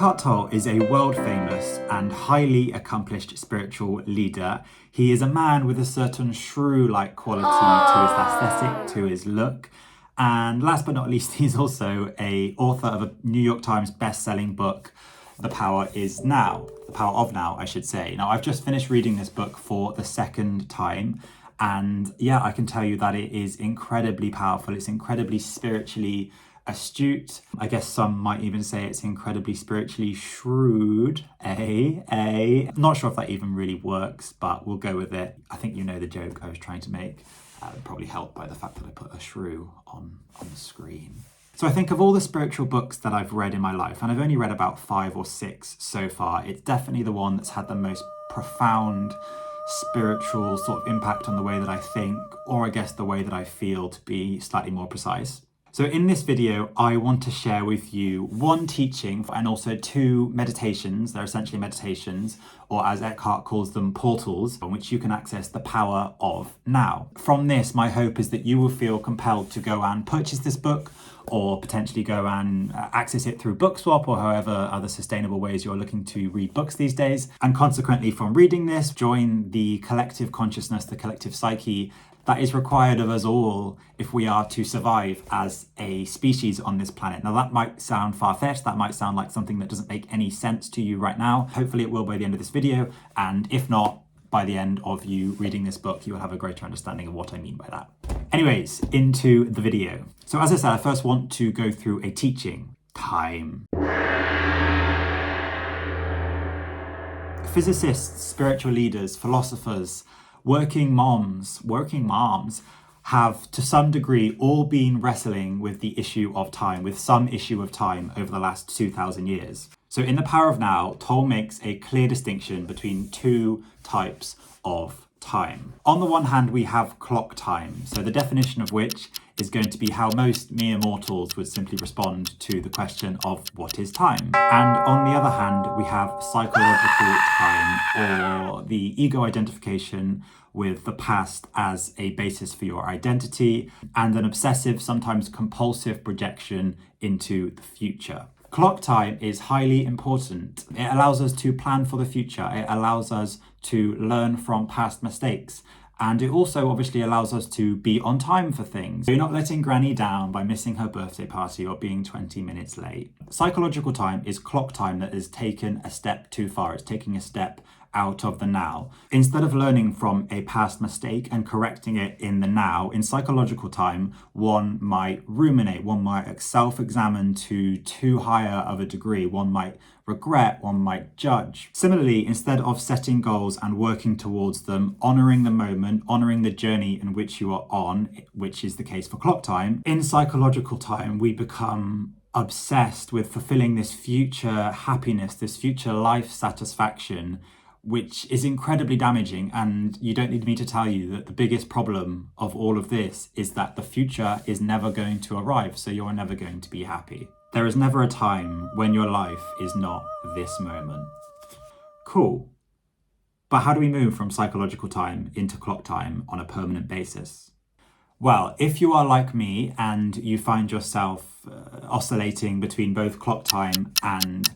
Eckhart Tolle is a world-famous and highly accomplished spiritual leader. He is a man with a certain shrew-like quality to his aesthetic, to his look. And last but not least, he's also an author of a New York Times best-selling book, The Power of Now, I should say. Now, I've just finished reading this book for the second time. And yeah, I can tell you that it is incredibly powerful. It's incredibly spiritually astute. I guess some might even say it's incredibly spiritually shrewd. Not sure if that even really works, but we'll go with it. I think you know the joke I was trying to make. Probably helped by the fact that I put a shrew on the screen. So I think of all the spiritual books that I've read in my life, and I've only read about 5 or 6 so far, it's definitely the one that's had the most profound spiritual sort of impact on the way that I think, or I guess the way that I feel, to be slightly more precise. So in this video, I want to share with you one teaching and also 2 meditations. They're essentially meditations, or as Eckhart calls them, portals, on which you can access the power of now. From this, my hope is that you will feel compelled to go and purchase this book, or potentially go and access it through BookSwap or however other sustainable ways you're looking to read books these days. And consequently, from reading this, join the collective consciousness, the collective psyche that is required of us all if we are to survive as a species on this planet. Now, that might sound far-fetched, that might sound like something that doesn't make any sense to you right now. Hopefully it will by the end of this video, and if not, by the end of you reading this book, you will have a greater understanding of what I mean by that. Anyways, into the video. So as I said, I first want to go through a teaching. Time. Physicists, spiritual leaders, philosophers, working moms have to some degree all been wrestling with the issue of time, with some issue of time over the last 2,000 years. So in The Power of Now, Tolle makes a clear distinction between 2 types of time. On the one hand, we have clock time, so the definition of which is going to be how most mere mortals would simply respond to the question of what is time. And on the other hand, we have psychological time, or the ego identification with the past as a basis for your identity, and an obsessive, sometimes compulsive projection into the future. Clock time is highly important. It allows us to plan for the future. It allows us to learn from past mistakes. And it also obviously allows us to be on time for things. You're not letting Granny down by missing her birthday party or being 20 minutes late. Psychological time is clock time that has taken a step too far. It's taking a step out of the now. Instead of learning from a past mistake and correcting it in the now, in psychological time, one might ruminate, one might self-examine to too higher of a degree, one might regret, one might judge. Similarly, instead of setting goals and working towards them, honoring the moment, honoring the journey in which you are on, which is the case for clock time, in psychological time, we become obsessed with fulfilling this future happiness, this future life satisfaction, which is incredibly damaging. And you don't need me to tell you that the biggest problem of all of this is that the future is never going to arrive, so you're never going to be happy. There is never a time when your life is not this moment. Cool. But how do we move from psychological time into clock time on a permanent basis? Well, if you are like me and you find yourself oscillating between both clock time and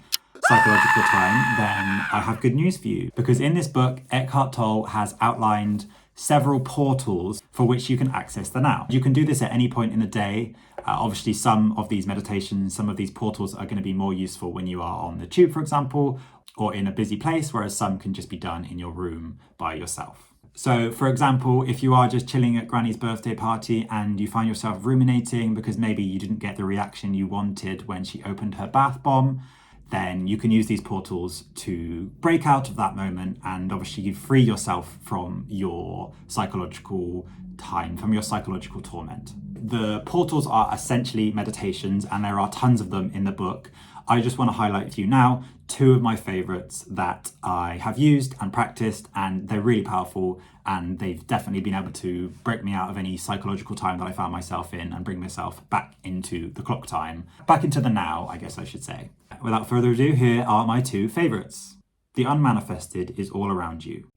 psychological time, then I have good news for you. Because in this book, Eckhart Tolle has outlined several portals for which you can access the now. You can do this at any point in the day. Obviously, some of these meditations, some of these portals are going to be more useful when you are on the tube, for example, or in a busy place, whereas some can just be done in your room by yourself. So, for example, if you are just chilling at Granny's birthday party and you find yourself ruminating because maybe you didn't get the reaction you wanted when she opened her bath bomb, then you can use these portals to break out of that moment and obviously free yourself from your psychological time, from your psychological torment. The portals are essentially meditations, and there are tons of them in the book. I just want to highlight for you now 2 of my favorites that I have used and practiced, and they're really powerful, and they've definitely been able to break me out of any psychological time that I found myself in and bring myself back into the clock time, back into the now, I guess I should say. Without further ado, here are my 2 favorites. The unmanifested is all around you.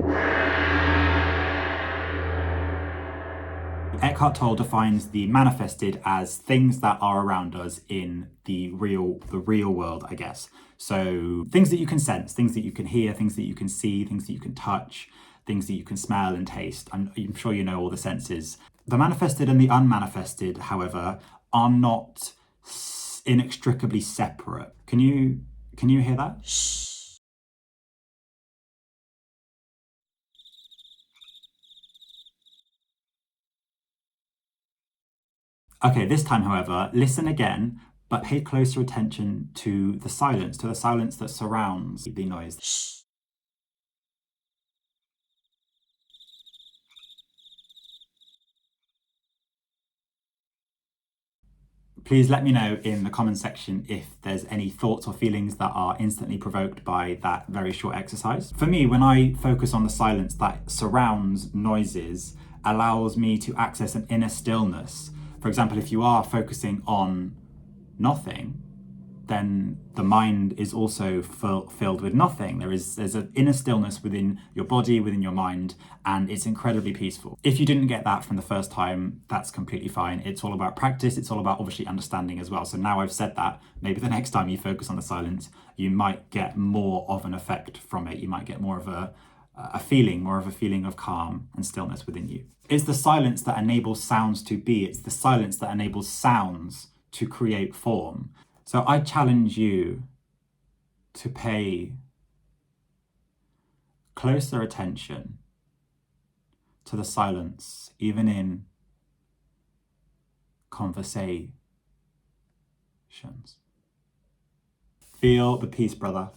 Eckhart Tolle defines the manifested as things that are around us in the real world, I guess. So things that you can sense, things that you can hear, things that you can see, things that you can touch, things that you can smell and taste. I'm sure you know all the senses. The manifested and the unmanifested, however, are not inextricably separate. Can you hear that? Okay, this time, however, listen again, but pay closer attention to the silence that surrounds the noise. Please let me know in the comment section if there's any thoughts or feelings that are instantly provoked by that very short exercise. For me, when I focus on the silence that surrounds noises, allows me to access an inner stillness. For example, if you are focusing on nothing, then the mind is also filled with nothing. There's an inner stillness within your body, within your mind, and it's incredibly peaceful. If you didn't get that from the first time, that's completely fine. It's all about practice. It's all about obviously understanding as well. So now I've said that, maybe the next time you focus on the silence, you might get more of an effect from it. You might get more of a feeling of calm and stillness within you. It's the silence that enables sounds to be. It's the silence that enables sounds to create form. So I challenge you to pay closer attention to the silence, even in conversations. Feel the peace, brother.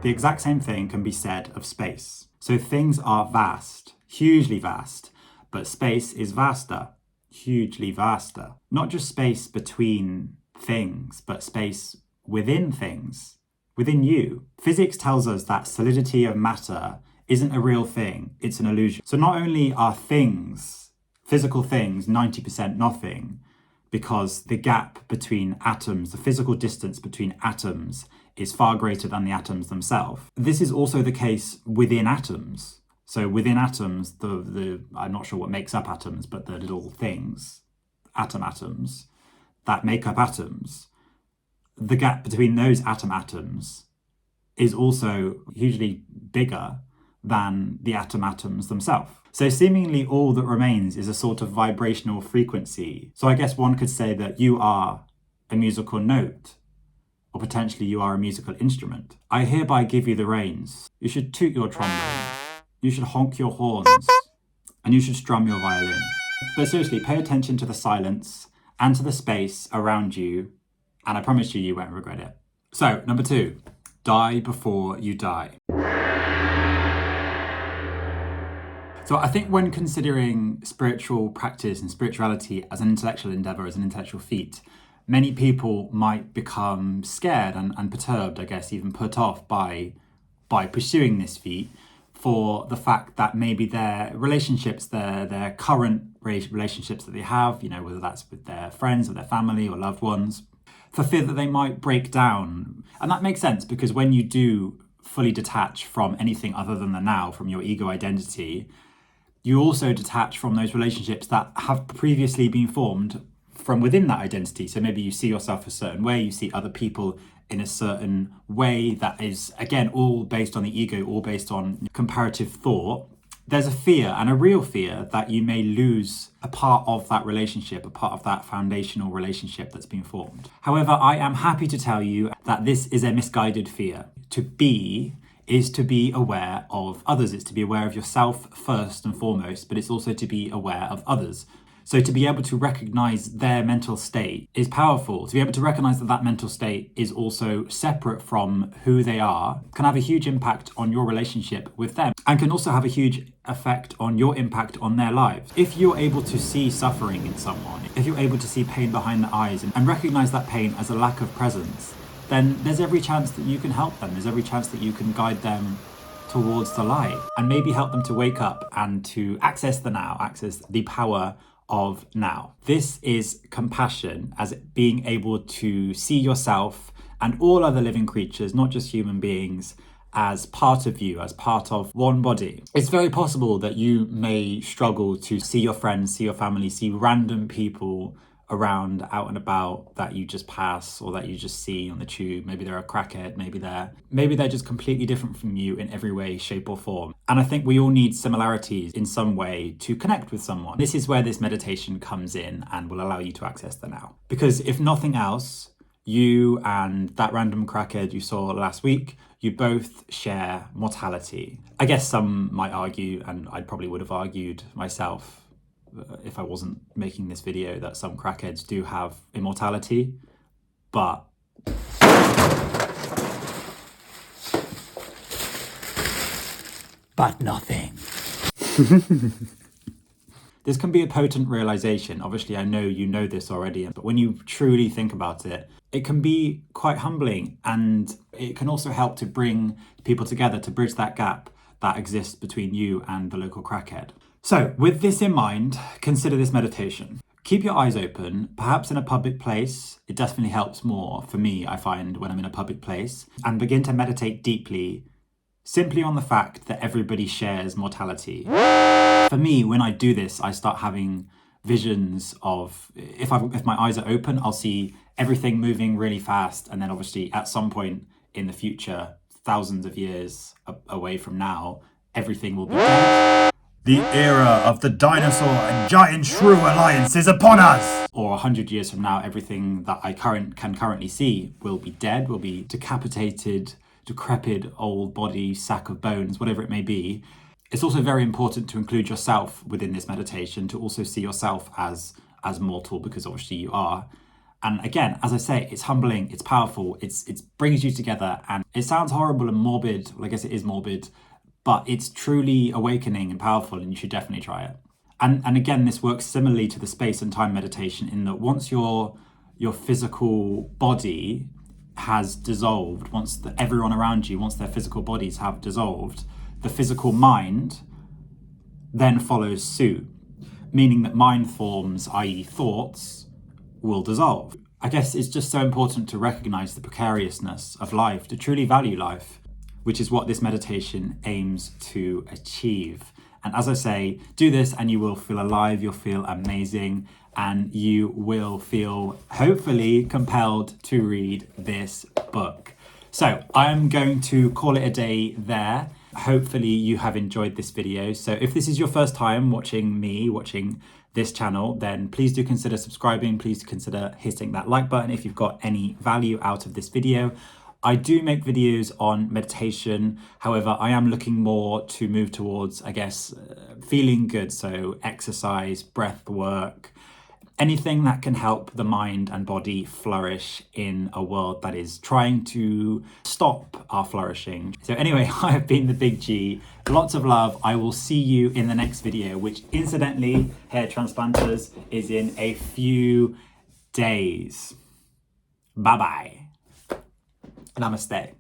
The exact same thing can be said of space. So things are vast, hugely vast, but space is vaster. Hugely vaster. Not just space between things, but space within things, within you. Physics tells us that solidity of matter isn't a real thing, it's an illusion. So not only are things, physical things, 90% nothing, because the gap between atoms, the physical distance between atoms is far greater than the atoms themselves. This is also the case within atoms. So within atoms, I'm not sure what makes up atoms, but the little things, atoms, that make up atoms, the gap between those atoms is also hugely bigger than the atoms themselves. So seemingly all that remains is a sort of vibrational frequency. So I guess one could say that you are a musical note, or potentially you are a musical instrument. I hereby give you the reins. You should toot your trombone. You should honk your horns, and you should strum your violin. But seriously, pay attention to the silence and to the space around you, and I promise you, you won't regret it. So, number 2, die before you die. So I think when considering spiritual practice and spirituality as an intellectual endeavor, as an intellectual feat, many people might become scared and perturbed, I guess, even put off by pursuing this feat, for the fact that maybe their relationships, their current relationships that they have, whether that's with their friends or their family or loved ones, for fear that they might break down. And that makes sense, because when you do fully detach from anything other than the now, from your ego identity, you also detach from those relationships that have previously been formed from within that identity. So maybe you see yourself a certain way, you see other people in a certain way that is, again, all based on the ego, all based on comparative thought. There's a fear, and a real fear, that you may lose a part of that relationship, a part of that foundational relationship that's been formed. However, I am happy to tell you that this is a misguided fear. To be is to be aware of others. It's to be aware of yourself first and foremost, but it's also to be aware of others. So to be able to recognize their mental state is powerful. To be able to recognize that that mental state is also separate from who they are can have a huge impact on your relationship with them, and can also have a huge effect on your impact on their lives. If you're able to see suffering in someone, if you're able to see pain behind the eyes and recognize that pain as a lack of presence, then there's every chance that you can help them. There's every chance that you can guide them towards the light, and maybe help them to wake up and to access the now, access the power of now. This is compassion, as being able to see yourself and all other living creatures, not just human beings, as part of you, as part of one body. It's very possible that you may struggle to see your friends, see your family, see random people around out and about that you just pass or that you just see on the tube. Maybe they're a crackhead, maybe they're just completely different from you in every way, shape or form. And I think we all need similarities in some way to connect with someone. This is where this meditation comes in and will allow you to access the now. Because if nothing else, you and that random crackhead you saw last week, you both share mortality. I guess some might argue, and I probably would have argued myself if I wasn't making this video, that some crackheads do have immortality, but nothing. This can be a potent realization. Obviously, I know you know this already, but when you truly think about it, it can be quite humbling, and it can also help to bring people together, to bridge that gap that exists between you and the local crackhead. So with this in mind, consider this meditation. Keep your eyes open, perhaps in a public place. It definitely helps more for me, I find, when I'm in a public place, and begin to meditate deeply, simply on the fact that everybody shares mortality. For me, when I do this, I start having visions of, if my eyes are open, I'll see everything moving really fast. And then obviously at some point in the future, thousands of years away from now, everything will be dead. The era of the dinosaur and giant shrew alliance is upon us! Or 100 years from now, everything that I can currently see will be dead, will be decapitated, decrepit old body, sack of bones, whatever it may be. It's also very important to include yourself within this meditation, to also see yourself as mortal, because obviously you are. And again, as I say, it's humbling, it's powerful, it brings you together, and it sounds horrible and morbid. Well, I guess it is morbid, but it's truly awakening and powerful, and you should definitely try it. And again, this works similarly to the space and time meditation, in that once your physical body has dissolved, once everyone around you, once their physical bodies have dissolved, the physical mind then follows suit, meaning that mind forms, i.e. thoughts, will dissolve. I guess it's just so important to recognize the precariousness of life, to truly value life, which is what this meditation aims to achieve. And as I say, do this and you will feel alive, you'll feel amazing, and you will feel hopefully compelled to read this book. So I'm going to call it a day there. Hopefully you have enjoyed this video. So if this is your first time watching this channel, then please do consider subscribing. Please consider hitting that like button if you've got any value out of this video. I do make videos on meditation. However, I am looking more to move towards, I guess, feeling good. So exercise, breath work, anything that can help the mind and body flourish in a world that is trying to stop our flourishing. So anyway, I have been the Big G. Lots of love. I will see you in the next video, which incidentally, hair transplanters, is in a few days. Bye-bye. Namaste.